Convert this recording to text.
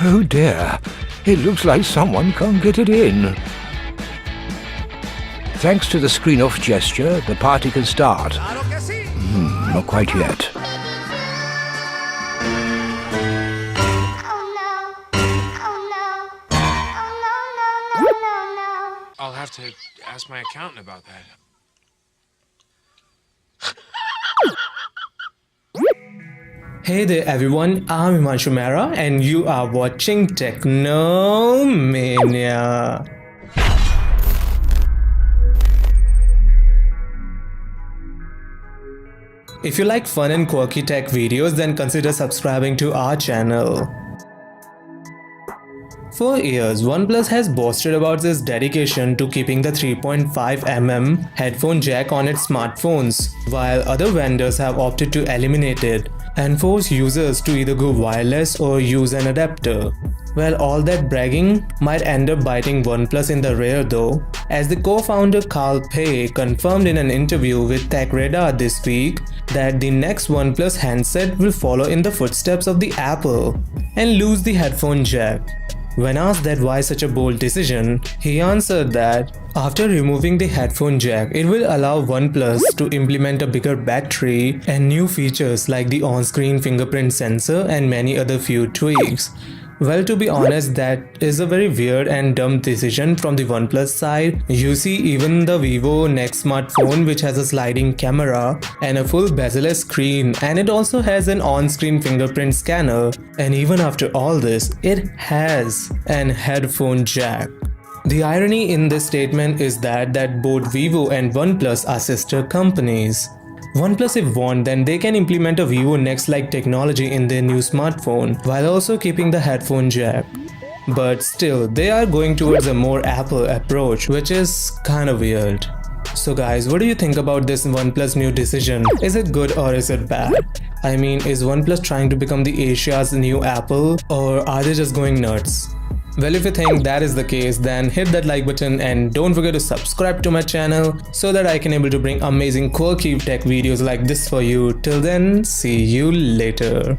Oh dear, it looks like someone can't get it in. Thanks to the screen-off gesture, the party can start. Not quite yet. I'll have to ask my accountant about that. Hey there everyone, I'm Mania and you are watching Technomania. If you like fun and quirky tech videos, then consider subscribing to our channel. For years, OnePlus has boasted about its dedication to keeping the 3.5mm headphone jack on its smartphones, while other vendors have opted to eliminate it and force users to either go wireless or use an adapter. Well, all that bragging might end up biting OnePlus in the rear though, as the co-founder Carl Pei confirmed in an interview with TechRadar this week that the next OnePlus handset will follow in the footsteps of the Apple and lose the headphone jack. When asked that why such a bold decision, he answered that after removing the headphone jack, it will allow OnePlus to implement a bigger battery and new features like the on-screen fingerprint sensor and many other few tweaks. Well, to be honest, that is a very weird and dumb decision from the OnePlus side. You see, even the Vivo next smartphone, which has a sliding camera and a full bezel-less screen, and it also has an on-screen fingerprint scanner, and even after all this, it has an headphone jack. The irony in this statement is that both Vivo and OnePlus are sister companies. OnePlus, if want, then they can implement a Vivo Next-like technology in their new smartphone while also keeping the headphone jack. But still, they are going towards a more Apple approach, which is kinda weird. So guys, what do you think about this OnePlus new decision? Is it good or is it bad? I mean, is OnePlus trying to become the Asia's new Apple, or are they just going nuts? Well, if you think that is the case, then hit that like button and don't forget to subscribe to my channel so that I can able to bring amazing quirky tech videos like this for you. Till then, see you later.